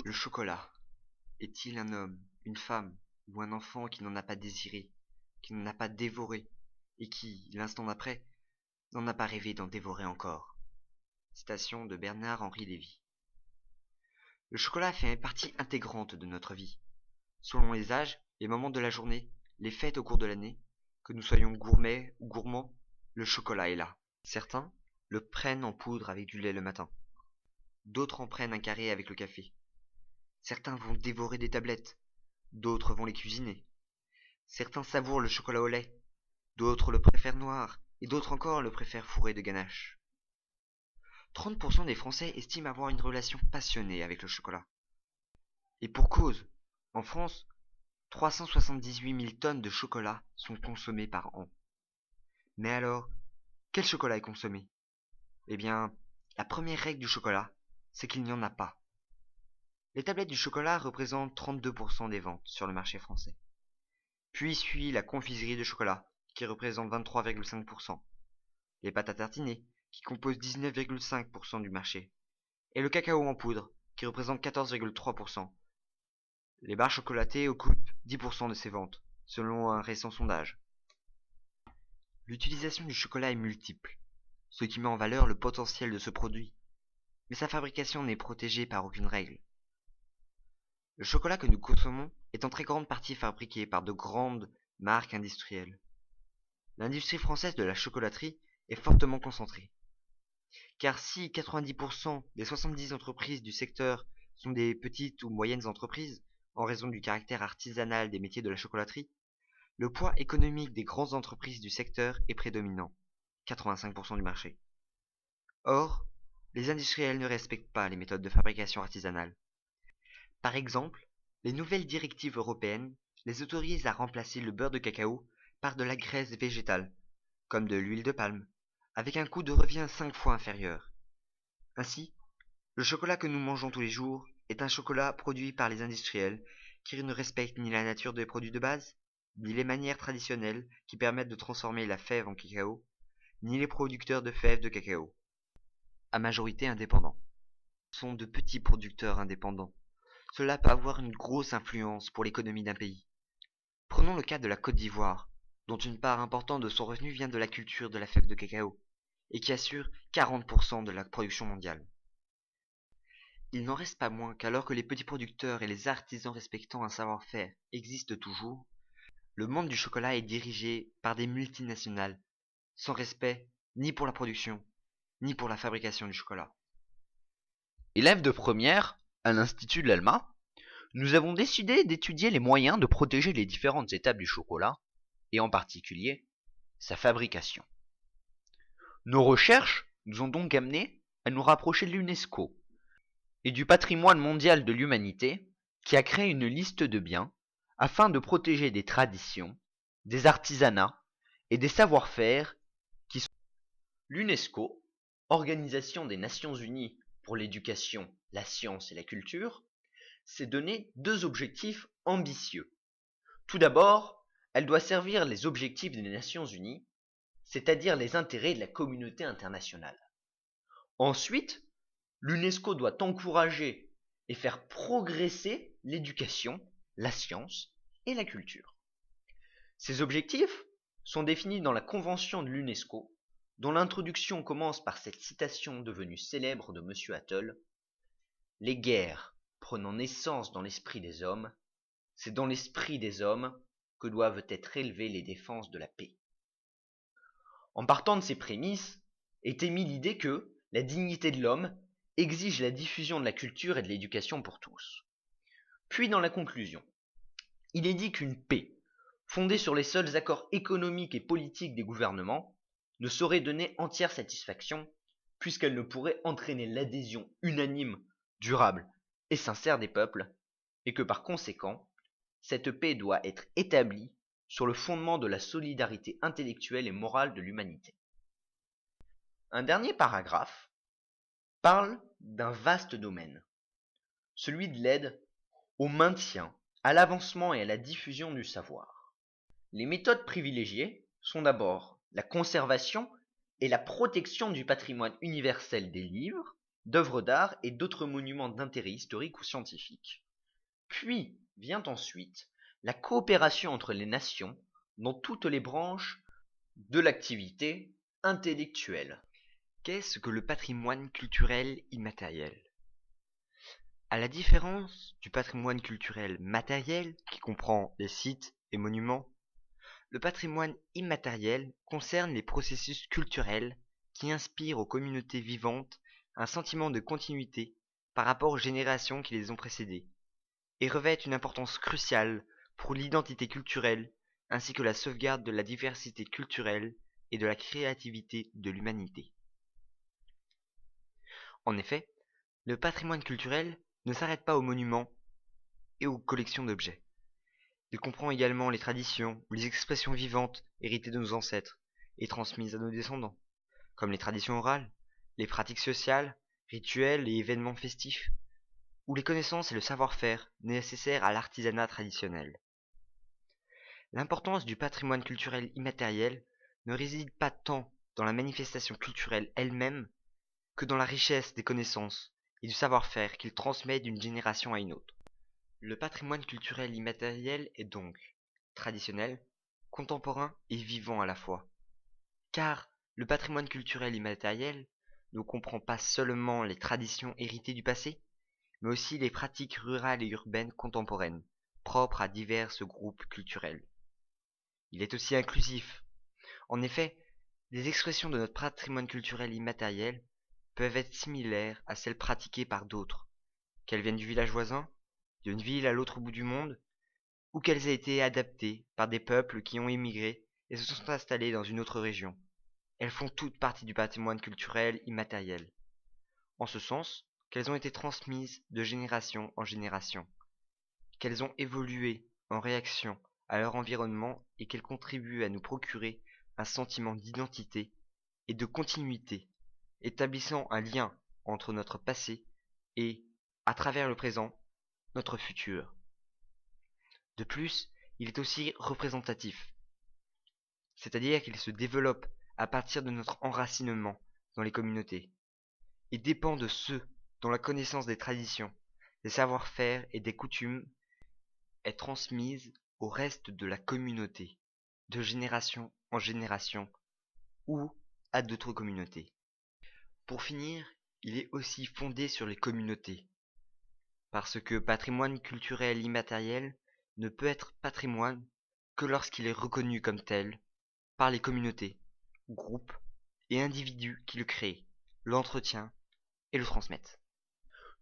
Le chocolat est-il un homme, une femme ou un enfant qui n'en a pas désiré, qui n'en a pas dévoré, et qui, l'instant d'après, n'en a pas rêvé d'en dévorer encore? Citation de Bernard-Henri Lévy. Le chocolat fait partie intégrante de notre vie. Selon les âges, les moments de la journée, les fêtes au cours de l'année, que nous soyons gourmets ou gourmands, le chocolat est là. Certains le prennent en poudre avec du lait le matin. D'autres en prennent un carré avec le café. Certains vont dévorer des tablettes. D'autres vont les cuisiner. Certains savourent le chocolat au lait. D'autres le préfèrent noir. Et d'autres encore le préfèrent fourré de ganache. 30% des Français estiment avoir une relation passionnée avec le chocolat. Et pour cause, en France, 378 000 tonnes de chocolat sont consommées par an. Mais alors, quel chocolat est consommé? Eh bien, la première règle du chocolat, c'est qu'il n'y en a pas. Les tablettes du chocolat représentent 32% des ventes sur le marché français. Puis suit la confiserie de chocolat, qui représente 23,5%, les pâtes à tartiner, qui composent 19,5% du marché, et le cacao en poudre, qui représente 14,3%. Les barres chocolatées occupent 10% de ces ventes, selon un récent sondage. L'utilisation du chocolat est multiple, ce qui met en valeur le potentiel de ce produit, mais sa fabrication n'est protégée par aucune règle. Le chocolat que nous consommons est en très grande partie fabriqué par de grandes marques industrielles. L'industrie française de la chocolaterie est fortement concentrée. Car si 90% des 70 entreprises du secteur sont des petites ou moyennes entreprises, en raison du caractère artisanal des métiers de la chocolaterie, le poids économique des grandes entreprises du secteur est prédominant, 85% du marché. Or, les industriels ne respectent pas les méthodes de fabrication artisanale. Par exemple, les nouvelles directives européennes les autorisent à remplacer le beurre de cacao par de la graisse végétale, comme de l'huile de palme, avec un coût de revient 5 fois inférieur. Ainsi, le chocolat que nous mangeons tous les jours est un chocolat produit par les industriels qui ne respectent ni la nature des produits de base, ni les manières traditionnelles qui permettent de transformer la fève en cacao, ni les producteurs de fèves de cacao, à majorité indépendants. Ce sont de petits producteurs indépendants. Cela peut avoir une grosse influence pour l'économie d'un pays. Prenons le cas de la Côte d'Ivoire, dont une part importante de son revenu vient de la culture de la fève de cacao, et qui assure 40% de la production mondiale. Il n'en reste pas moins qu'alors que les petits producteurs et les artisans respectant un savoir-faire existent toujours, le monde du chocolat est dirigé par des multinationales, sans respect ni pour la production, ni pour la fabrication du chocolat. Élève de première, à l'Institut de l'Alma, nous avons décidé d'étudier les moyens de protéger les différentes étapes du chocolat, et en particulier sa fabrication. Nos recherches nous ont donc amenés à nous rapprocher de l'UNESCO et du patrimoine mondial de l'humanité qui a créé une liste de biens afin de protéger des traditions, des artisanats et des savoir-faire qui sont l'UNESCO, Organisation des Nations Unies pour l'éducation, la science et la culture, s'est donné deux objectifs ambitieux. Tout d'abord, elle doit servir les objectifs des Nations Unies, c'est-à-dire les intérêts de la communauté internationale. Ensuite, l'UNESCO doit encourager et faire progresser l'éducation, la science et la culture. Ces objectifs sont définis dans la Convention de l'UNESCO, dont l'introduction commence par cette citation devenue célèbre de M. Attal. Les guerres prenant naissance dans l'esprit des hommes, c'est dans l'esprit des hommes que doivent être élevées les défenses de la paix. En partant de ces prémices, est émise l'idée que la dignité de l'homme exige la diffusion de la culture et de l'éducation pour tous. Puis dans la conclusion, il est dit qu'une paix, fondée sur les seuls accords économiques et politiques des gouvernements, ne saurait donner entière satisfaction, puisqu'elle ne pourrait entraîner l'adhésion unanime, durable et sincère des peuples, et que par conséquent, cette paix doit être établie sur le fondement de la solidarité intellectuelle et morale de l'humanité. Un dernier paragraphe parle d'un vaste domaine, celui de l'aide au maintien, à l'avancement et à la diffusion du savoir. Les méthodes privilégiées sont d'abord la conservation et la protection du patrimoine universel des livres, d'œuvres d'art et d'autres monuments d'intérêt historique ou scientifique. Puis vient ensuite la coopération entre les nations dans toutes les branches de l'activité intellectuelle. Qu'est-ce que le patrimoine culturel immatériel? À la différence du patrimoine culturel matériel, qui comprend les sites et monuments, le patrimoine immatériel concerne les processus culturels qui inspirent aux communautés vivantes un sentiment de continuité par rapport aux générations qui les ont précédées, et revêtent une importance cruciale pour l'identité culturelle ainsi que la sauvegarde de la diversité culturelle et de la créativité de l'humanité. En effet, le patrimoine culturel ne s'arrête pas aux monuments et aux collections d'objets. Il comprend également les traditions ou les expressions vivantes héritées de nos ancêtres et transmises à nos descendants, comme les traditions orales, les pratiques sociales, rituels et événements festifs, ou les connaissances et le savoir-faire nécessaires à l'artisanat traditionnel. L'importance du patrimoine culturel immatériel ne réside pas tant dans la manifestation culturelle elle-même que dans la richesse des connaissances et du savoir-faire qu'il transmet d'une génération à une autre. Le patrimoine culturel immatériel est donc traditionnel, contemporain et vivant à la fois. Car le patrimoine culturel immatériel ne comprend pas seulement les traditions héritées du passé, mais aussi les pratiques rurales et urbaines contemporaines, propres à divers groupes culturels. Il est aussi inclusif. En effet, les expressions de notre patrimoine culturel immatériel peuvent être similaires à celles pratiquées par d'autres, qu'elles viennent du village voisin, d'une ville à l'autre bout du monde, ou qu'elles aient été adaptées par des peuples qui ont émigré et se sont installés dans une autre région. Elles font toutes partie du patrimoine culturel immatériel, en ce sens qu'elles ont été transmises de génération en génération, qu'elles ont évolué en réaction à leur environnement et qu'elles contribuent à nous procurer un sentiment d'identité et de continuité, établissant un lien entre notre passé et, à travers le présent, notre futur. De plus, il est aussi représentatif, c'est-à-dire qu'il se développe à partir de notre enracinement dans les communautés, et dépend de ceux dont la connaissance des traditions, des savoir-faire et des coutumes est transmise au reste de la communauté, de génération en génération, ou à d'autres communautés. Pour finir, il est aussi fondé sur les communautés, parce que patrimoine culturel immatériel ne peut être patrimoine que lorsqu'il est reconnu comme tel par les communautés, groupes et individus qui le créent, l'entretiennent et le transmettent.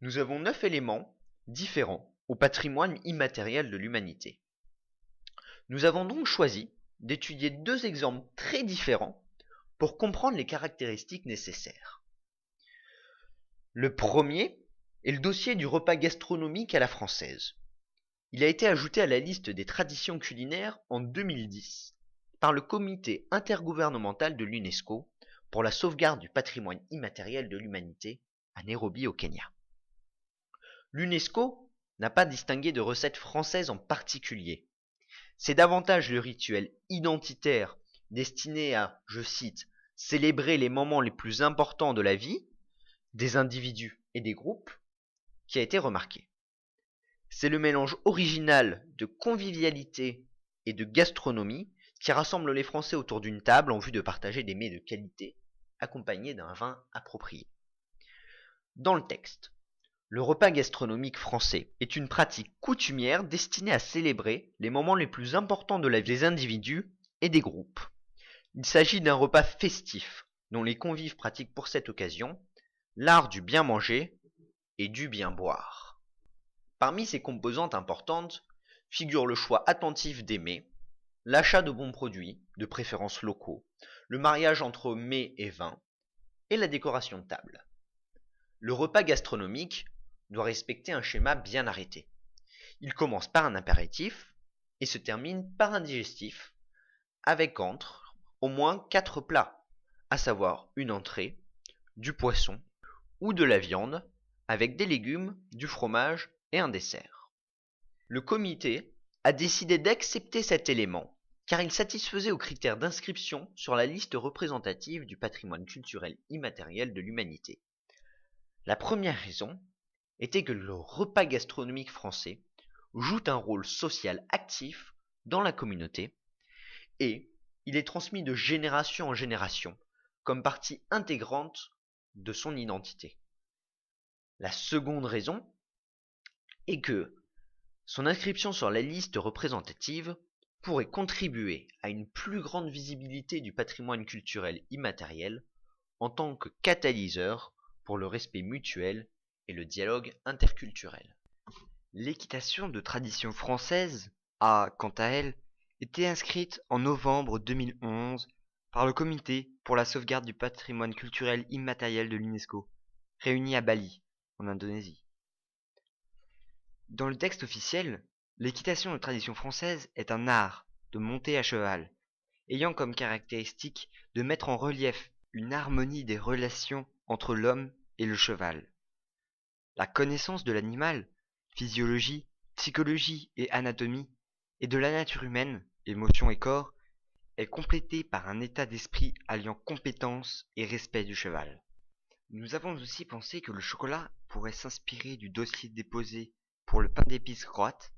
Nous avons 9 éléments différents au patrimoine immatériel de l'humanité. Nous avons donc choisi d'étudier 2 exemples très différents pour comprendre les caractéristiques nécessaires. Le premier est le dossier du repas gastronomique à la française. Il a été ajouté à la liste des traditions culinaires en 2010 par le comité intergouvernemental de l'UNESCO pour la sauvegarde du patrimoine immatériel de l'humanité à Nairobi au Kenya. L'UNESCO n'a pas distingué de recettes françaises en particulier. C'est davantage le rituel identitaire destiné à, je cite, célébrer les moments les plus importants de la vie des individus et des groupes qui a été remarqué. C'est le mélange original de convivialité et de gastronomie qui rassemble les Français autour d'une table en vue de partager des mets de qualité accompagnés d'un vin approprié. Dans le texte, le repas gastronomique français est une pratique coutumière destinée à célébrer les moments les plus importants de la vie des individus et des groupes. Il s'agit d'un repas festif dont les convives pratiquent pour cette occasion l'art du bien manger et du bien boire. Parmi ces composantes importantes figurent le choix attentif des mets, l'achat de bons produits, de préférence locaux, le mariage entre mets et vins, et la décoration de table. Le repas gastronomique doit respecter un schéma bien arrêté. Il commence par un apéritif et se termine par un digestif, avec entre au moins 4 plats, à savoir une entrée, du poisson ou de la viande, avec des légumes, du fromage et un dessert. Le comité a décidé d'accepter cet élément car il satisfaisait aux critères d'inscription sur la liste représentative du patrimoine culturel immatériel de l'humanité. La première raison était que le repas gastronomique français joue un rôle social actif dans la communauté et il est transmis de génération en génération comme partie intégrante de son identité. La seconde raison est que son inscription sur la liste représentative pourrait contribuer à une plus grande visibilité du patrimoine culturel immatériel en tant que catalyseur pour le respect mutuel et le dialogue interculturel. L'équitation de tradition française a, quant à elle, été inscrite en novembre 2011 par le Comité pour la sauvegarde du patrimoine culturel immatériel de l'UNESCO, réuni à Bali, en Indonésie. Dans le texte officiel, l'équitation de tradition française est un art de monter à cheval, ayant comme caractéristique de mettre en relief une harmonie des relations entre l'homme et le cheval. La connaissance de l'animal, physiologie, psychologie et anatomie, et de la nature humaine, émotion et corps, est complétée par un état d'esprit alliant compétence et respect du cheval. Nous avons aussi pensé que le chocolat pourrait s'inspirer du dossier déposé pour le pain d'épices croate,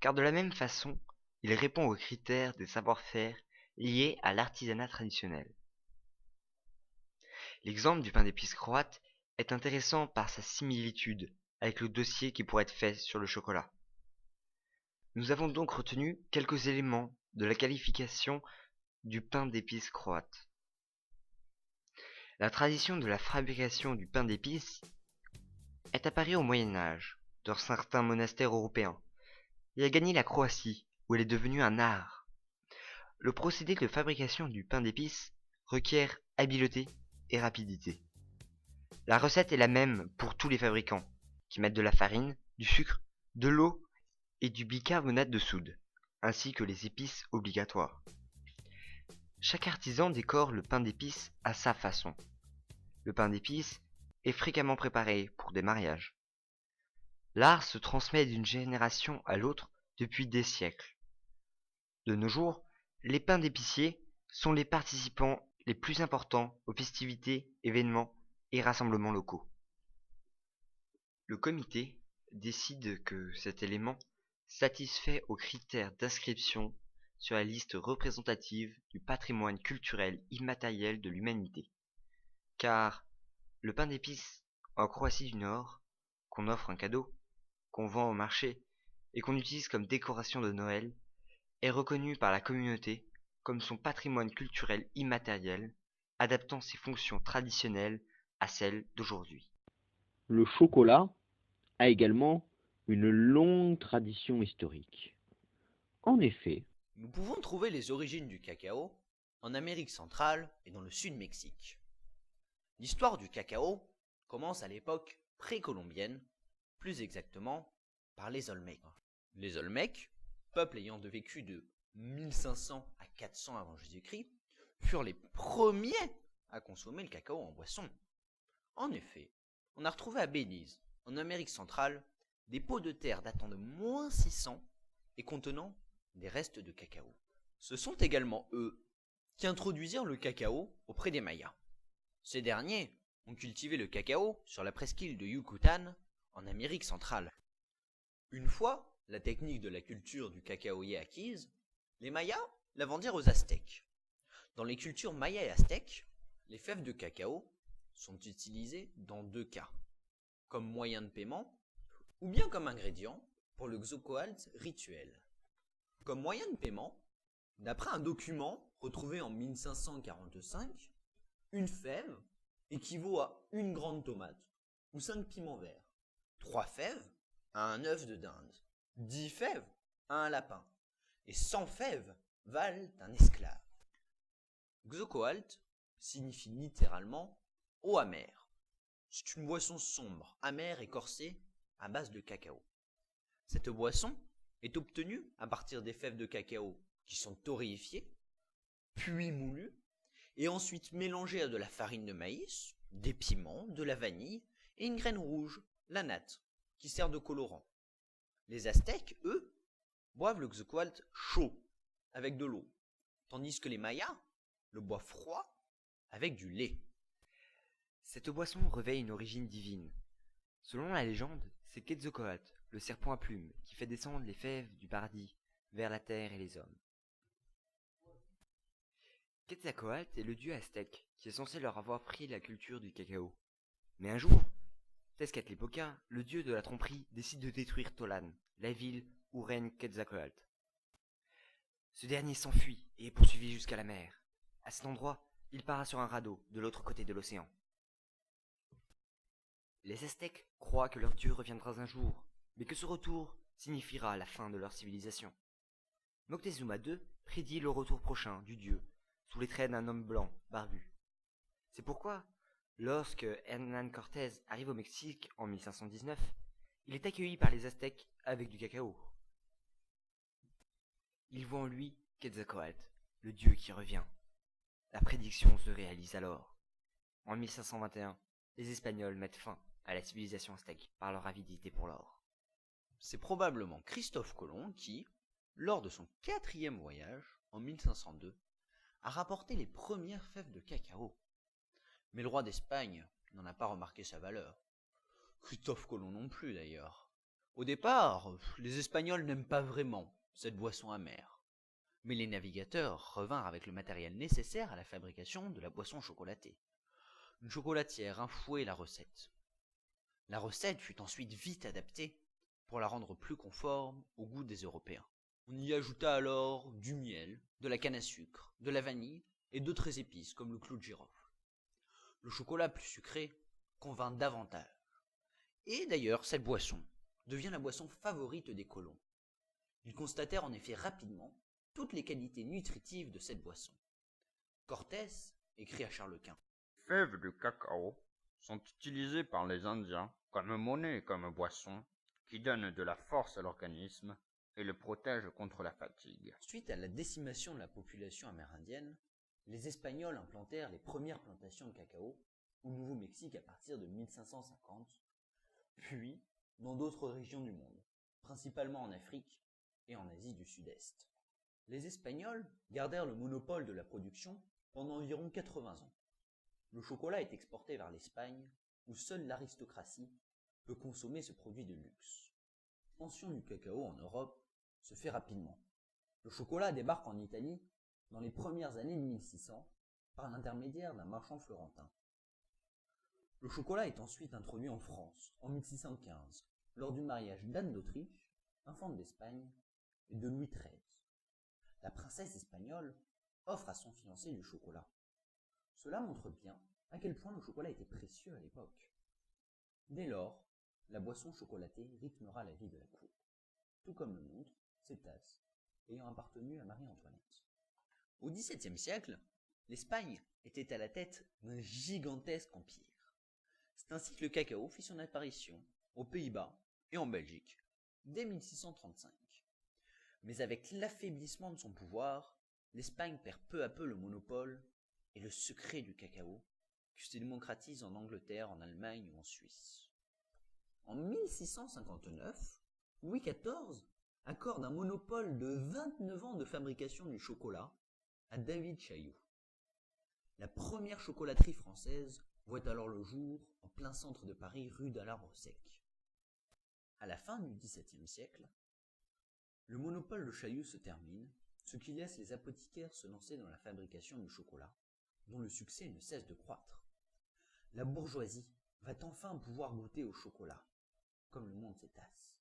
car de la même façon, il répond aux critères des savoir-faire liés à l'artisanat traditionnel. L'exemple du pain d'épices croate est intéressant par sa similitude avec le dossier qui pourrait être fait sur le chocolat. Nous avons donc retenu quelques éléments de la qualification du pain d'épices croate. La tradition de la fabrication du pain d'épices est apparue au Moyen Âge, dans certains monastères européens, et a gagné la Croatie, où elle est devenue un art. Le procédé de fabrication du pain d'épices requiert habileté et rapidité. La recette est la même pour tous les fabricants, qui mettent de la farine, du sucre, de l'eau et du bicarbonate de soude, ainsi que les épices obligatoires. Chaque artisan décore le pain d'épices à sa façon. Le pain d'épices est fréquemment préparé pour des mariages. L'art se transmet d'une génération à l'autre depuis des siècles. De nos jours, les pains d'épicier sont les participants les plus importants aux festivités, événements et rassemblements locaux. Le comité décide que cet élément satisfait aux critères d'inscription sur la liste représentative du patrimoine culturel immatériel de l'humanité. Car le pain d'épices en Croatie du Nord, qu'on offre un cadeau, qu'on vend au marché et qu'on utilise comme décoration de Noël, est reconnu par la communauté comme son patrimoine culturel immatériel, adaptant ses fonctions traditionnelles à celles d'aujourd'hui. Le chocolat a également une longue tradition historique. En effet, Nous pouvons trouver les origines du cacao en Amérique centrale et dans le sud-Mexique. L'histoire du cacao commence à l'époque précolombienne, plus exactement par les Olmecs. Les Olmecs, peuple ayant vécu de 1500 à 400 avant Jésus-Christ, furent les premiers à consommer le cacao en boisson. En effet, on a retrouvé à Belize, en Amérique centrale, des pots de terre datant de -600 et contenant des restes de cacao. Ce sont également eux qui introduisirent le cacao auprès des Mayas. Ces derniers ont cultivé le cacao sur la presqu'île de Yucatan, en Amérique centrale. Une fois la technique de la culture du cacaoyer acquise, les Mayas la vendirent aux Aztèques. Dans les cultures mayas et aztèques, les fèves de cacao sont utilisées dans deux cas, comme moyen de paiement ou bien comme ingrédient pour le Xocoalt rituel. Comme moyen de paiement, d'après un document retrouvé en 1545, une fève équivaut à une grande tomate ou 5 piments verts, 3 fèves à un œuf de dinde, 10 fèves à un lapin, et 100 fèves valent un esclave. Xocoalt signifie littéralement eau amère. C'est une boisson sombre, amère et corsée à base de cacao. Cette boisson est obtenue à partir des fèves de cacao qui sont torréfiées, puis moulues, et ensuite mélangées à de la farine de maïs, des piments, de la vanille et une graine rouge, la natte, qui sert de colorant. Les Aztèques, eux, boivent le Xocoalt chaud, avec de l'eau, tandis que les Mayas le boivent froid, avec du lait. Cette boisson revêt une origine divine. Selon la légende, c'est Quetzalcoatl, le serpent à plumes, qui fait descendre les fèves du paradis vers la terre et les hommes. Quetzalcoatl est le dieu aztèque qui est censé leur avoir pris la culture du cacao. Mais un jour, Tezcatlipoca, le dieu de la tromperie, décide de détruire Tolan, la ville où règne Quetzalcoatl. Ce dernier s'enfuit et est poursuivi jusqu'à la mer. À cet endroit, il part sur un radeau de l'autre côté de l'océan. Les Aztèques croient que leur dieu reviendra un jour, mais que ce retour signifiera la fin de leur civilisation. Moctezuma II prédit le retour prochain du dieu, sous les traits d'un homme blanc, barbu. C'est pourquoi, lorsque Hernán Cortés arrive au Mexique en 1519, il est accueilli par les Aztèques avec du cacao. Ils voient en lui Quetzalcoatl, le dieu qui revient. La prédiction se réalise alors. En 1521, les Espagnols mettent fin à la civilisation aztèque par leur avidité pour l'or. C'est probablement Christophe Colomb qui, lors de son 4e voyage, en 1502, a rapporté les premières fèves de cacao. Mais le roi d'Espagne n'en a pas remarqué sa valeur. Christophe Colomb non plus d'ailleurs. Au départ, les Espagnols n'aiment pas vraiment cette boisson amère. Mais les navigateurs revinrent avec le matériel nécessaire à la fabrication de la boisson chocolatée. Une chocolatière, un fouet et la recette. La recette fut ensuite vite adaptée pour la rendre plus conforme au goût des Européens. On y ajouta alors du miel, de la canne à sucre, de la vanille et d'autres épices comme le clou de girofle. Le chocolat plus sucré convint davantage. Et d'ailleurs, cette boisson devient la boisson favorite des colons. Ils constatèrent en effet rapidement toutes les qualités nutritives de cette boisson. Cortés écrit à Charles Quint. Fèves de cacao sont utilisées par les Indiens comme monnaie et comme boisson qui donnent de la force à l'organisme et le protègent contre la fatigue. Suite à la décimation de la population amérindienne, les Espagnols implantèrent les premières plantations de cacao au Nouveau-Mexique à partir de 1550, puis dans d'autres régions du monde, principalement en Afrique et en Asie du Sud-Est. Les Espagnols gardèrent le monopole de la production pendant environ 80 ans. Le chocolat est exporté vers l'Espagne, où seule l'aristocratie peut consommer ce produit de luxe. L'expansion du cacao en Europe se fait rapidement. Le chocolat débarque en Italie dans les premières années de 1600 par l'intermédiaire d'un marchand florentin. Le chocolat est ensuite introduit en France en 1615 lors du mariage d'Anne d'Autriche, infante d'Espagne, et de Louis XIII. La princesse espagnole offre à son fiancé du chocolat. Cela montre bien à quel point le chocolat était précieux à l'époque. Dès lors, la boisson chocolatée rythmera la vie de la cour, tout comme le montrent ces tasses ayant appartenu à Marie-Antoinette. Au XVIIe siècle, l'Espagne était à la tête d'un gigantesque empire. C'est ainsi que le cacao fit son apparition aux Pays-Bas et en Belgique dès 1635. Mais avec l'affaiblissement de son pouvoir, l'Espagne perd peu à peu le monopole et le secret du cacao, qui se démocratise en Angleterre, en Allemagne ou en Suisse. En 1659, Louis XIV accorde un monopole de 29 ans de fabrication du chocolat à David Chailloux. La première chocolaterie française voit alors le jour en plein centre de Paris, rue d'Arbre-Sec. À la fin du XVIIe siècle, le monopole de Chailloux se termine, ce qui laisse les apothicaires se lancer dans la fabrication du chocolat, dont le succès ne cesse de croître. La bourgeoisie va enfin pouvoir goûter au chocolat, comme le montrent ces tasses.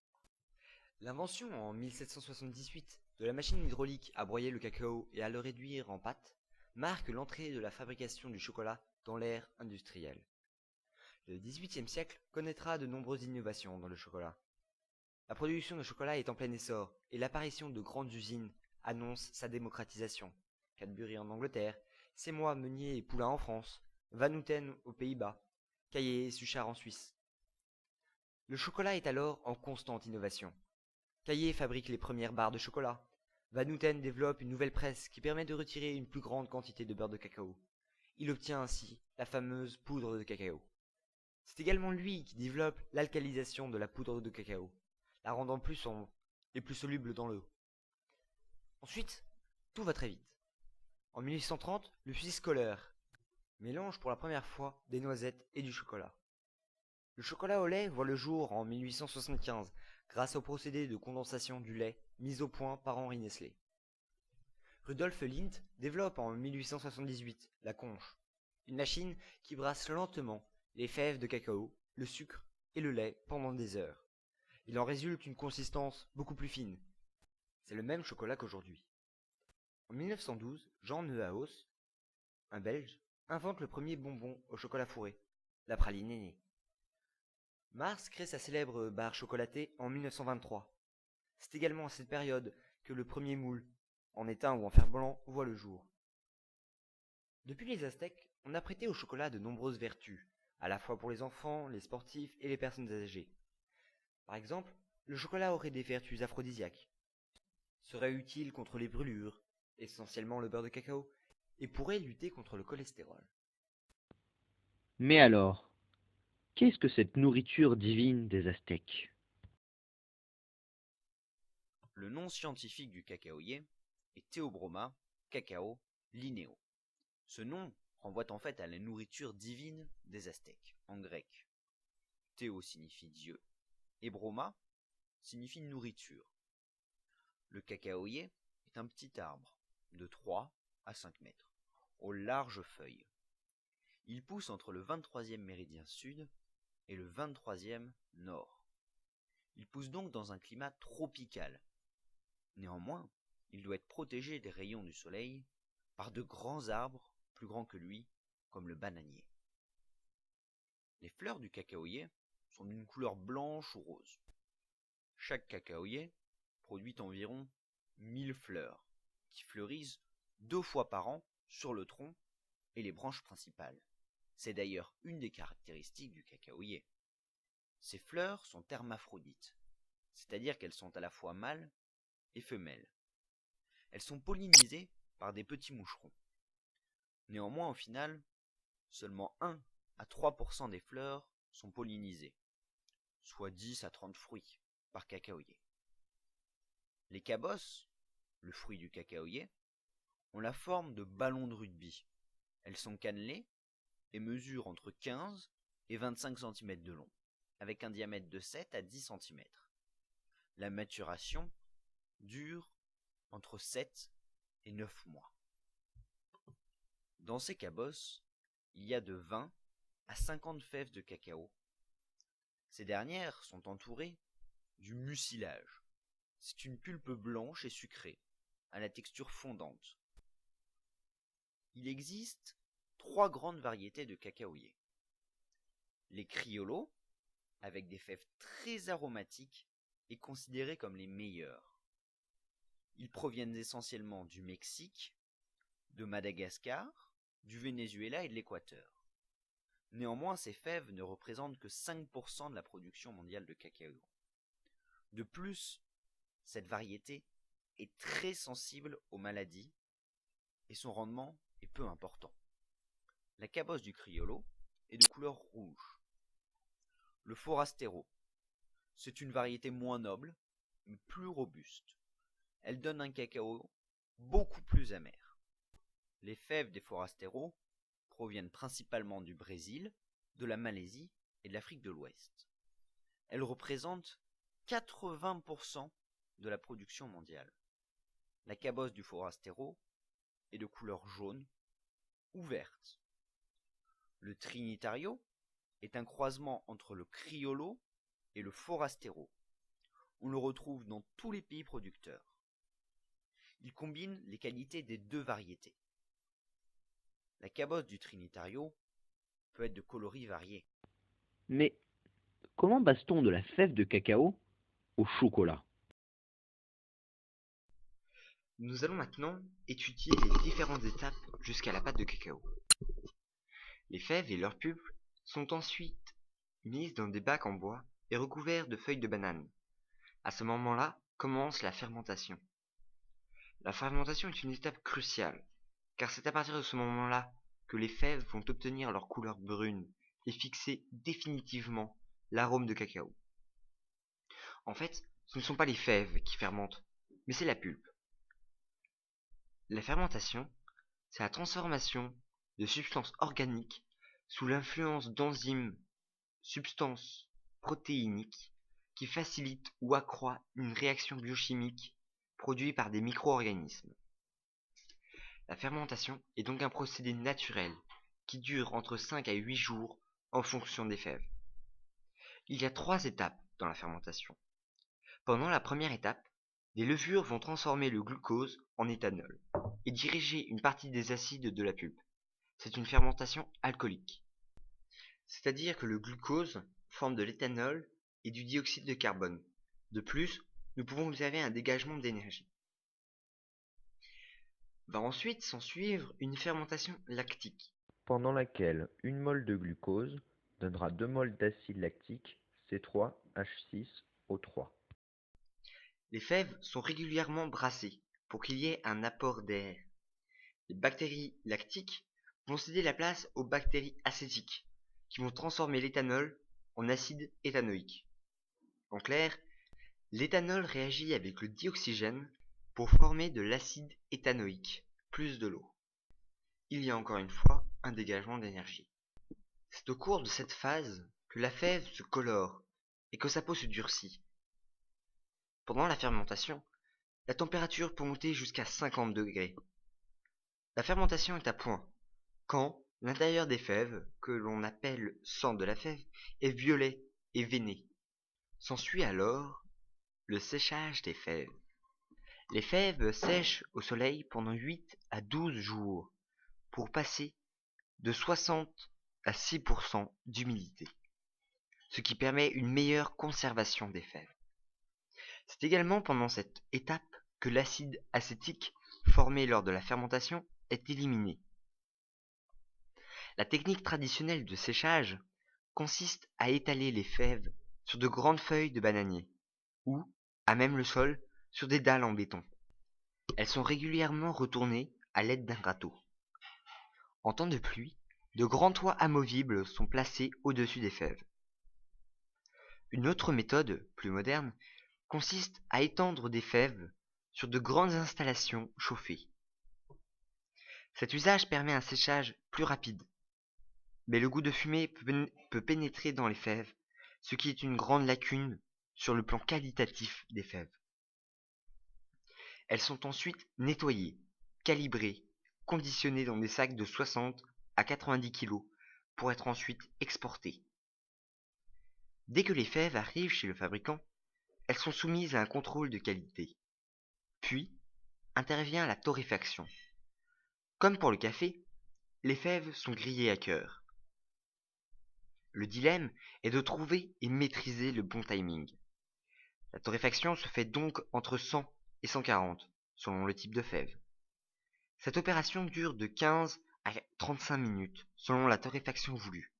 L'invention en 1778 de la machine hydraulique à broyer le cacao et à le réduire en pâte marque l'entrée de la fabrication du chocolat dans l'ère industrielle. Le XVIIIe siècle connaîtra de nombreuses innovations dans le chocolat. La production de chocolat est en plein essor et l'apparition de grandes usines annonce sa démocratisation. Cadbury en Angleterre, Seymour, Meunier et Poulain en France, Van Houten aux Pays-Bas, Caillé et Suchard en Suisse. Le chocolat est alors en constante innovation. Caillé fabrique les premières barres de chocolat. Van Houten développe une nouvelle presse qui permet de retirer une plus grande quantité de beurre de cacao. Il obtient ainsi la fameuse poudre de cacao. C'est également lui qui développe l'alcalisation de la poudre de cacao, la rendant plus sombre et plus soluble dans l'eau. Ensuite, tout va très vite. En 1830, le fusil Scholler, mélange pour la première fois des noisettes et du chocolat. Le chocolat au lait voit le jour en 1875 grâce au procédé de condensation du lait mis au point par Henri Nestlé. Rudolf Lindt développe en 1878 la conche, une machine qui brasse lentement les fèves de cacao, le sucre et le lait pendant des heures. Il en résulte une consistance beaucoup plus fine. C'est le même chocolat qu'aujourd'hui. En 1912, Jean Neuhaus, un Belge, invente le premier bonbon au chocolat fourré, la praline aînée. Mars crée sa célèbre barre chocolatée en 1923. C'est également à cette période que le premier moule, en étain ou en fer blanc, voit le jour. Depuis les Aztèques, on a prêté au chocolat de nombreuses vertus, à la fois pour les enfants, les sportifs et les personnes âgées. Par exemple, le chocolat aurait des vertus aphrodisiaques, serait utile contre les brûlures, essentiellement le beurre de cacao, et pourrait lutter contre le cholestérol. Mais alors, qu'est-ce que cette nourriture divine des Aztèques? Le nom scientifique du cacaoyer est Theobroma cacao lineo. Ce nom renvoie en fait à la nourriture divine des Aztèques, en grec. Théo signifie Dieu, et broma signifie nourriture. Le cacaoyer est un petit arbre de 3 à 5 mètres, aux larges feuilles. Il pousse entre le 23e méridien sud et le 23e nord. Il pousse donc dans un climat tropical. Néanmoins, il doit être protégé des rayons du soleil par de grands arbres plus grands que lui, comme le bananier. Les fleurs du cacaoyer sont d'une couleur blanche ou rose. Chaque cacaoyer produit environ 1000 fleurs, qui fleurissent 2 fois par an sur le tronc et les branches principales. C'est d'ailleurs une des caractéristiques du cacaoyer. Ces fleurs sont hermaphrodites, c'est-à-dire qu'elles sont à la fois mâles et femelles. Elles sont pollinisées par des petits moucherons. Néanmoins, au final, seulement 1 à 3% des fleurs sont pollinisées, soit 10 à 30 fruits par cacaoyer. Les cabosses, le fruit du cacaoyer, ont la forme de ballons de rugby. Elles sont cannelées et mesurent entre 15 et 25 cm de long, avec un diamètre de 7 à 10 cm. La maturation dure entre 7 et 9 mois. Dans ces cabosses, il y a de 20 à 50 fèves de cacao. Ces dernières sont entourées du mucilage. C'est une pulpe blanche et sucrée, à la texture fondante. Il existe 3 grandes variétés de cacaoyer. Les criollos, avec des fèves très aromatiques, et considérés comme les meilleurs. Ils proviennent essentiellement du Mexique, de Madagascar, du Venezuela et de l'Équateur. Néanmoins, ces fèves ne représentent que 5% de la production mondiale de cacao. De plus, cette variété est très sensible aux maladies et son rendement est peu important. La cabosse du criollo est de couleur rouge. Le forastero, c'est une variété moins noble, mais plus robuste. Elle donne un cacao beaucoup plus amer. Les fèves des forasteros proviennent principalement du Brésil, de la Malaisie et de l'Afrique de l'Ouest. Elles représentent 80% de la production mondiale. La cabosse du forastero est de couleur jaune ou verte. Le Trinitario est un croisement entre le criollo et le forastero. On le retrouve dans tous les pays producteurs. Il combine les qualités des 2 variétés. La cabosse du Trinitario peut être de coloris variés. Mais comment passe-t-on de la fève de cacao au chocolat? Nous allons maintenant étudier les différentes étapes jusqu'à la pâte de cacao. Les fèves et leurs pulpes sont ensuite mises dans des bacs en bois et recouverts de feuilles de banane. À ce moment-là commence la fermentation. La fermentation est une étape cruciale, car c'est à partir de ce moment-là que les fèves vont obtenir leur couleur brune et fixer définitivement l'arôme de cacao. En fait, ce ne sont pas les fèves qui fermentent, mais c'est la pulpe. La fermentation, c'est la transformation de substances organiques sous l'influence d'enzymes, substances protéiniques qui facilitent ou accroît une réaction biochimique produite par des micro-organismes. La fermentation est donc un procédé naturel qui dure entre 5 à 8 jours en fonction des fèves. Il y a 3 étapes dans la fermentation. Pendant la première étape, des levures vont transformer le glucose en éthanol et diriger une partie des acides de la pulpe. C'est une fermentation alcoolique. C'est-à-dire que le glucose forme de l'éthanol et du dioxyde de carbone. De plus, nous pouvons observer un dégagement d'énergie. Va ensuite s'ensuivre une fermentation lactique, pendant laquelle une mole de glucose donnera 2 moles d'acide lactique C3H6O3. Les fèves sont régulièrement brassées pour qu'il y ait un apport d'air. Les bactéries lactiques vont céder la place aux bactéries acétiques qui vont transformer l'éthanol en acide éthanoïque. En clair, l'éthanol réagit avec le dioxygène pour former de l'acide éthanoïque, plus de l'eau. Il y a encore une fois un dégagement d'énergie. C'est au cours de cette phase que la fève se colore et que sa peau se durcit. Pendant la fermentation, la température peut monter jusqu'à 50 degrés. La fermentation est à point quand l'intérieur des fèves, que l'on appelle sang de la fève, est violet et veiné. S'ensuit alors le séchage des fèves. Les fèves sèchent au soleil pendant 8 à 12 jours pour passer de 60 à 6% d'humidité, ce qui permet une meilleure conservation des fèves. C'est également pendant cette étape que l'acide acétique formé lors de la fermentation est éliminé. La technique traditionnelle de séchage consiste à étaler les fèves sur de grandes feuilles de bananier ou, à même le sol, sur des dalles en béton. Elles sont régulièrement retournées à l'aide d'un râteau. En temps de pluie, de grands toits amovibles sont placés au-dessus des fèves. Une autre méthode, plus moderne, consiste à étendre des fèves sur de grandes installations chauffées. Cet usage permet un séchage plus rapide, mais le goût de fumée peut pénétrer dans les fèves, ce qui est une grande lacune sur le plan qualitatif des fèves. Elles sont ensuite nettoyées, calibrées, conditionnées dans des sacs de 60 à 90 kg pour être ensuite exportées. Dès que les fèves arrivent chez le fabricant, elles sont soumises à un contrôle de qualité. Puis intervient la torréfaction. Comme pour le café, les fèves sont grillées à cœur. Le dilemme est de trouver et maîtriser le bon timing. La torréfaction se fait donc entre 100 et 140, selon le type de fève. Cette opération dure de 15 à 35 minutes, selon la torréfaction voulue.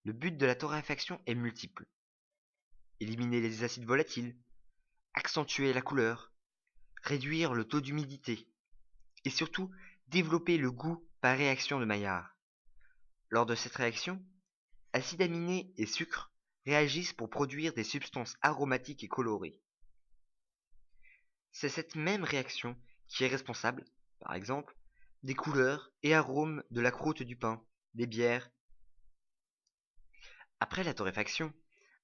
Le but de la torréfaction est multiple. Éliminer les acides volatiles, accentuer la couleur, réduire le taux d'humidité, et surtout développer le goût par réaction de Maillard. Lors de cette réaction, acides aminés et sucres réagissent pour produire des substances aromatiques et colorées. C'est cette même réaction qui est responsable, par exemple, des couleurs et arômes de la croûte du pain, des bières. Après la torréfaction,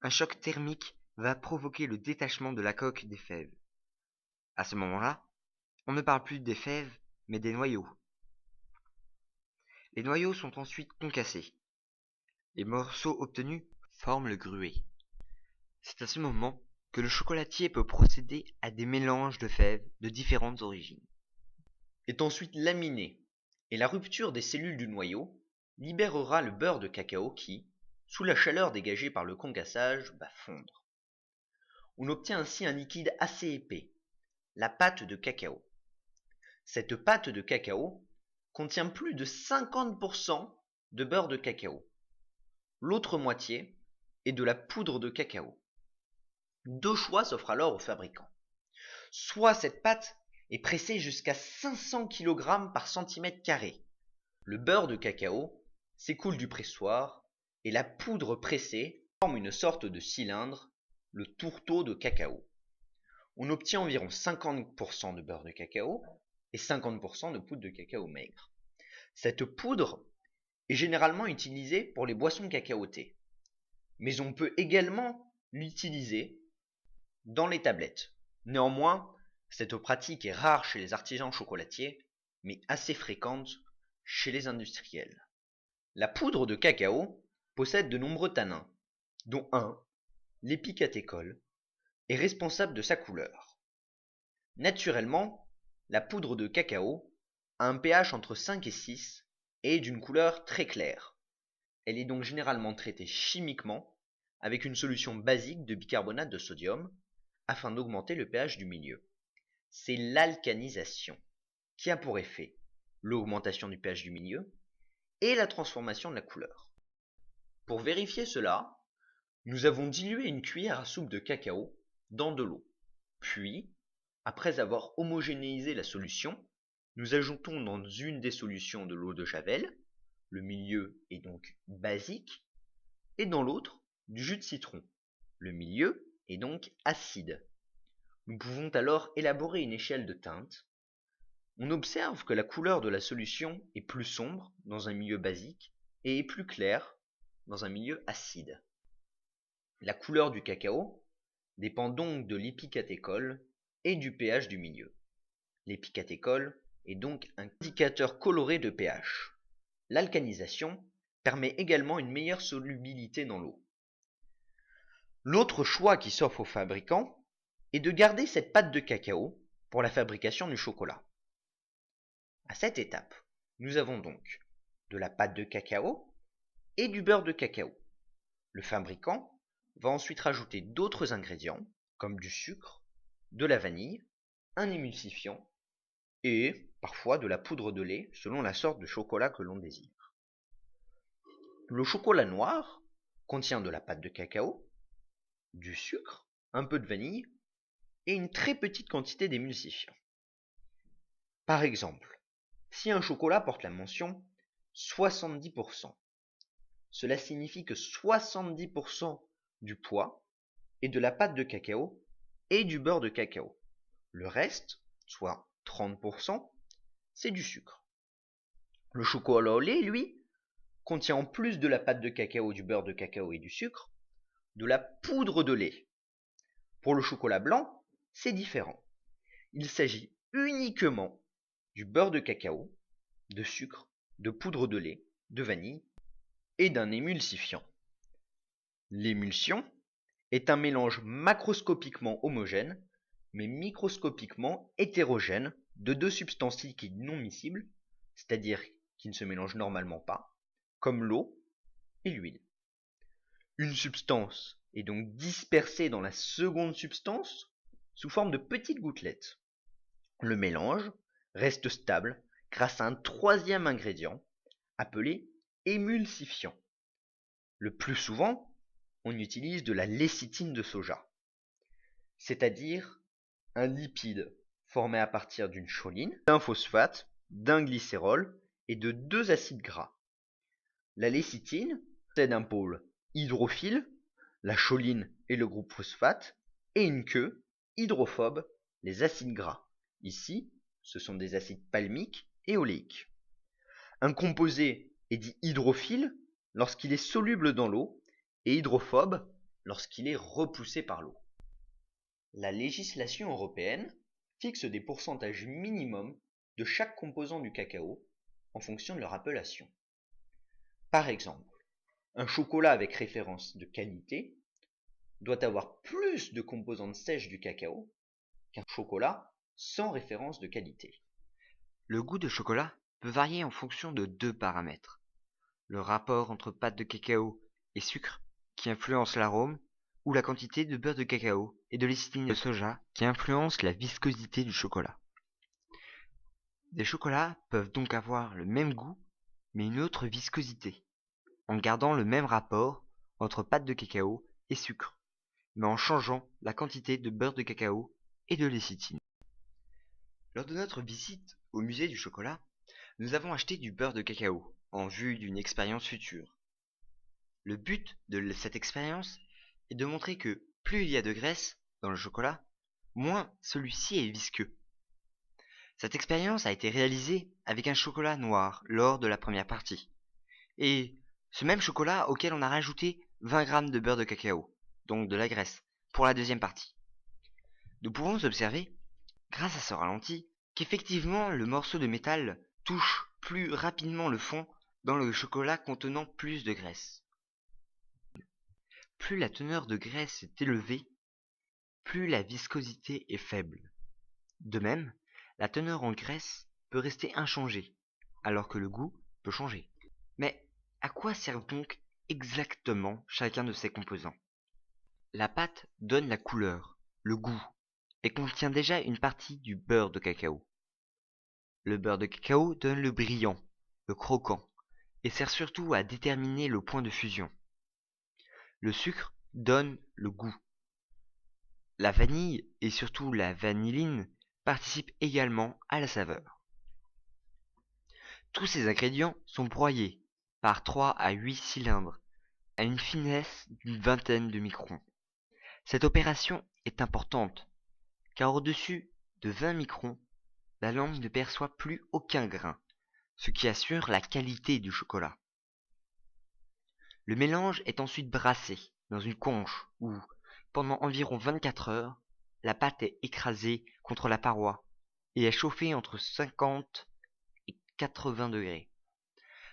un choc thermique va provoquer le détachement de la coque des fèves. À ce moment-là, on ne parle plus des fèves, mais des noyaux. Les noyaux sont ensuite concassés. Les morceaux obtenus forment le gruet. C'est à ce moment que le chocolatier peut procéder à des mélanges de fèves de différentes origines. Est ensuite laminé, et la rupture des cellules du noyau libérera le beurre de cacao qui, sous la chaleur dégagée par le concassage, va fondre. On obtient ainsi un liquide assez épais, la pâte de cacao. Cette pâte de cacao contient plus de 50% de beurre de cacao. L'autre moitié est de la poudre de cacao. Deux choix s'offrent alors au fabricant. Soit cette pâte est pressée jusqu'à 500 kg par centimètre carré. Le beurre de cacao s'écoule du pressoir et la poudre pressée forme une sorte de cylindre, le tourteau de cacao. On obtient environ 50% de beurre de cacao et 50% de poudre de cacao maigre. Cette poudre est généralement utilisée pour les boissons cacaotées, mais on peut également l'utiliser dans les tablettes. Néanmoins, cette pratique est rare chez les artisans chocolatiers, mais assez fréquente chez les industriels. La poudre de cacao possède de nombreux tanins, dont un, l'épicathécol, est responsable de sa couleur. Naturellement, la poudre de cacao a un pH entre 5 et 6 et est d'une couleur très claire. Elle est donc généralement traitée chimiquement avec une solution basique de bicarbonate de sodium afin d'augmenter le pH du milieu. C'est l'alcanisation qui a pour effet l'augmentation du pH du milieu et la transformation de la couleur. Pour vérifier cela, nous avons dilué une cuillère à soupe de cacao dans de l'eau. Puis, après avoir homogénéisé la solution, nous ajoutons dans une des solutions de l'eau de javel, le milieu est donc basique, et dans l'autre, du jus de citron. Le milieu est donc acide. Nous pouvons alors élaborer une échelle de teinte. On observe que la couleur de la solution est plus sombre dans un milieu basique et est plus claire dans un milieu acide. La couleur du cacao dépend donc de l'épicathécol et du pH du milieu. L'épicathécol est donc un indicateur coloré de pH. L'alcanisation permet également une meilleure solubilité dans l'eau. L'autre choix qui s'offre aux fabricants est de garder cette pâte de cacao pour la fabrication du chocolat. À cette étape, nous avons donc de la pâte de cacao et du beurre de cacao. Le fabricant va ensuite rajouter d'autres ingrédients comme du sucre, de la vanille, un émulsifiant et parfois de la poudre de lait selon la sorte de chocolat que l'on désire. Le chocolat noir contient de la pâte de cacao, du sucre, un peu de vanille et une très petite quantité d'émulsifiant. Par exemple, si un chocolat porte la mention 70%, cela signifie que 70% du poids est de la pâte de cacao et du beurre de cacao. Le reste, soit 30%, c'est du sucre. Le chocolat au lait, lui, contient en plus de la pâte de cacao, du beurre de cacao et du sucre, de la poudre de lait. Pour le chocolat blanc, c'est différent. Il s'agit uniquement du beurre de cacao, de sucre, de poudre de lait, de vanille et d'un émulsifiant. L'émulsion est un mélange macroscopiquement homogène, mais microscopiquement hétérogène de deux substances liquides non miscibles, c'est-à-dire qui ne se mélangent normalement pas, comme l'eau et l'huile. Une substance est donc dispersée dans la seconde substance sous forme de petites gouttelettes. Le mélange reste stable grâce à un troisième ingrédient appelé émulsifiant. Le plus souvent, on utilise de la lécithine de soja, c'est-à-dire un lipide formé à partir d'une choline, d'un phosphate, d'un glycérol et de deux acides gras. La lécithine possède un pôle hydrophile, la choline et le groupe phosphate, et une queue hydrophobe, les acides gras. Ici, ce sont des acides palmiques et oléiques. Un composé est dit hydrophile lorsqu'il est soluble dans l'eau et hydrophobe lorsqu'il est repoussé par l'eau. La législation européenne fixe des pourcentages minimums de chaque composant du cacao en fonction de leur appellation. Par exemple, un chocolat avec référence de qualité doit avoir plus de composantes sèches du cacao qu'un chocolat sans référence de qualité. Le goût de chocolat peut varier en fonction de deux paramètres. Le rapport entre pâte de cacao et sucre qui influence l'arôme, ou la quantité de beurre de cacao et de lécithine de soja qui influence la viscosité du chocolat. Des chocolats peuvent donc avoir le même goût, mais une autre viscosité, en gardant le même rapport entre pâte de cacao et sucre, mais en changeant la quantité de beurre de cacao et de lécithine. Lors de notre visite au musée du chocolat, nous avons acheté du beurre de cacao en vue d'une expérience future. Le but de cette expérience est de montrer que plus il y a de graisse dans le chocolat, moins celui-ci est visqueux. Cette expérience a été réalisée avec un chocolat noir lors de la première partie. Et ce même chocolat auquel on a rajouté 20 grammes de beurre de cacao, donc de la graisse, pour la deuxième partie. Nous pouvons observer, grâce à ce ralenti, qu'effectivement le morceau de métal touche plus rapidement le fond dans le chocolat contenant plus de graisse. Plus la teneur de graisse est élevée, plus la viscosité est faible. De même, la teneur en graisse peut rester inchangée, alors que le goût peut changer. Mais à quoi servent donc exactement chacun de ces composants? La pâte donne la couleur, le goût, et contient déjà une partie du beurre de cacao. Le beurre de cacao donne le brillant, le croquant, et sert surtout à déterminer le point de fusion. Le sucre donne le goût. La vanille, et surtout la vanilline, participent également à la saveur. Tous ces ingrédients sont broyés par 3 à 8 cylindres à une finesse d'une vingtaine de microns. Cette opération est importante, car au-dessus de 20 microns, la langue ne perçoit plus aucun grain, ce qui assure la qualité du chocolat. Le mélange est ensuite brassé dans une conche où, pendant environ 24 heures, la pâte est écrasée contre la paroi et est chauffée entre 50 et 80 degrés.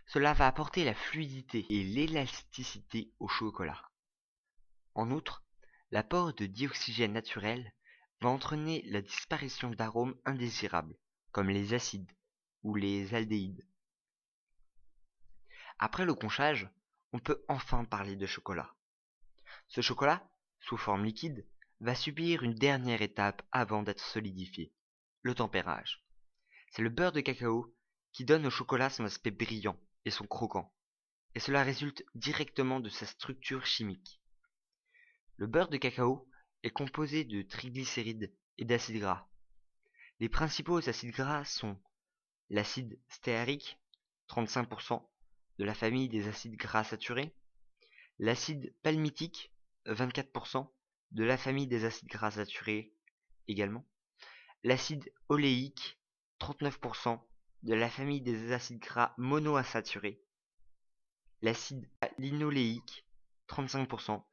Cela va apporter la fluidité et l'élasticité au chocolat. En outre, l'apport de dioxygène naturel va entraîner la disparition d'arômes indésirables, comme les acides ou les aldéhydes. Après le conchage, on peut enfin parler de chocolat. Ce chocolat, sous forme liquide, va subir une dernière étape avant d'être solidifié, le tempérage. C'est le beurre de cacao qui donne au chocolat son aspect brillant et son croquant, et cela résulte directement de sa structure chimique. Le beurre de cacao est composé de triglycérides et d'acides gras. Les principaux acides gras sont l'acide stéarique, 35% de la famille des acides gras saturés, l'acide palmitique, 24% de la famille des acides gras saturés également, l'acide oléique, 39% de la famille des acides gras monoinsaturés, l'acide linoléique, 35%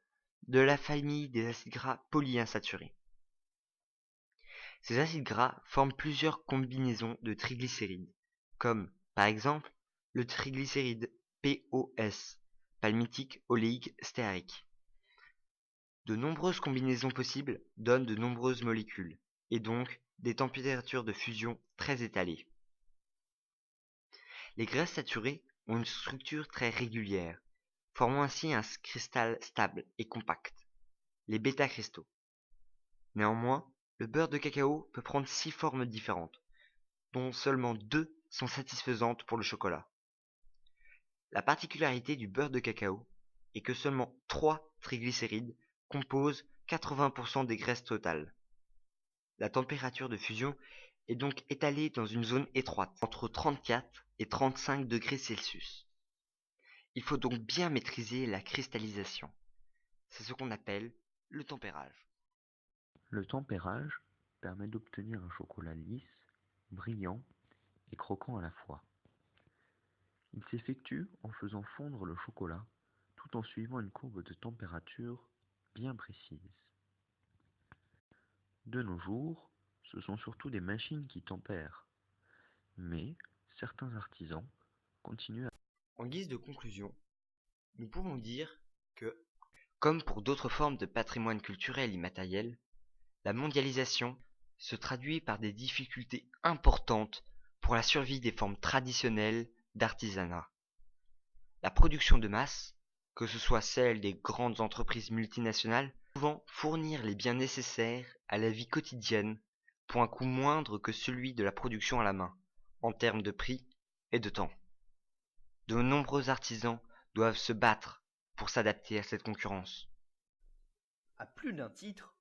de la famille des acides gras polyinsaturés. Ces acides gras forment plusieurs combinaisons de triglycérides, comme par exemple le triglycéride POS, palmitique oléique stéarique. De nombreuses combinaisons possibles donnent de nombreuses molécules, et donc des températures de fusion très étalées. Les graisses saturées ont une structure très régulière, formant ainsi un cristal stable et compact, les bêta-cristaux. Néanmoins, le beurre de cacao peut prendre 6 formes différentes, dont seulement 2 sont satisfaisantes pour le chocolat. La particularité du beurre de cacao est que seulement 3 triglycérides composent 80% des graisses totales. La température de fusion est donc étalée dans une zone étroite, entre 34 et 35 degrés Celsius. Il faut donc bien maîtriser la cristallisation. C'est ce qu'on appelle le tempérage. Le tempérage permet d'obtenir un chocolat lisse, brillant et croquant à la fois. Il s'effectue en faisant fondre le chocolat tout en suivant une courbe de température bien précise. De nos jours, ce sont surtout des machines qui tempèrent, mais certains artisans continuent à... En guise de conclusion, nous pouvons dire que, comme pour d'autres formes de patrimoine culturel immatériel, la mondialisation se traduit par des difficultés importantes pour la survie des formes traditionnelles d'artisanat. La production de masse, que ce soit celle des grandes entreprises multinationales, peut souvent fournir les biens nécessaires à la vie quotidienne pour un coût moindre que celui de la production à la main, en termes de prix et de temps. De nombreux artisans doivent se battre pour s'adapter à cette concurrence. À plus d'un titre,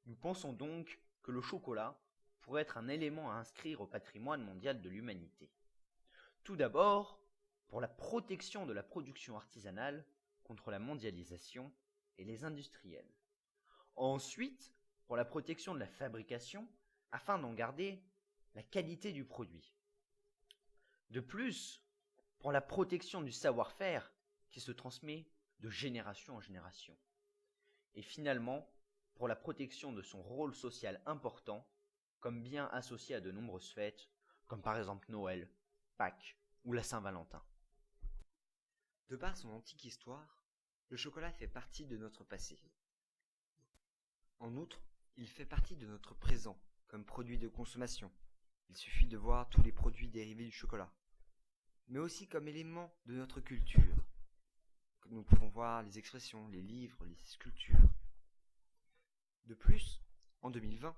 nous pensons donc que le chocolat pourrait être un élément à inscrire au patrimoine mondial de l'humanité. Tout d'abord, pour la protection de la production artisanale contre la mondialisation et les industriels. Ensuite, pour la protection de la fabrication afin d'en garder la qualité du produit. De plus, pour la protection du savoir-faire qui se transmet de génération en génération. Et finalement, pour la protection de son rôle social important, comme bien associé à de nombreuses fêtes, comme par exemple Noël, Pâques ou la Saint-Valentin. De par son antique histoire, le chocolat fait partie de notre passé. En outre, il fait partie de notre présent, comme produit de consommation. Il suffit de voir tous les produits dérivés du chocolat. Mais aussi comme élément de notre culture. Nous pouvons voir les expressions, les livres, les sculptures. De plus, en 2020,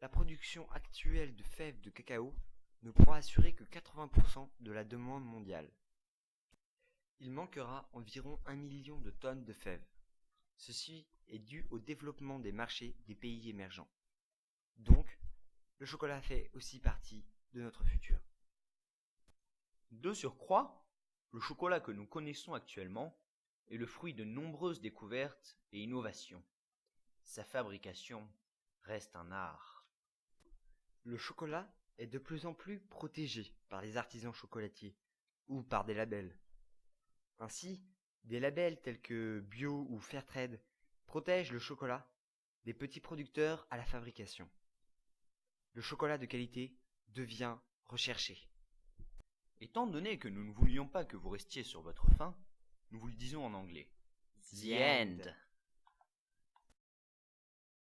la production actuelle de fèves de cacao ne pourra assurer que 80% de la demande mondiale. Il manquera environ 1 million de tonnes de fèves. Ceci est dû au développement des marchés des pays émergents. Donc, le chocolat fait aussi partie de notre futur. De surcroît, le chocolat que nous connaissons actuellement est le fruit de nombreuses découvertes et innovations. Sa fabrication reste un art. Le chocolat est de plus en plus protégé par les artisans chocolatiers ou par des labels. Ainsi, des labels tels que Bio ou Fairtrade protègent le chocolat des petits producteurs à la fabrication. Le chocolat de qualité devient recherché. Étant donné que nous ne voulions pas que vous restiez sur votre faim, nous vous le disons en anglais. The end.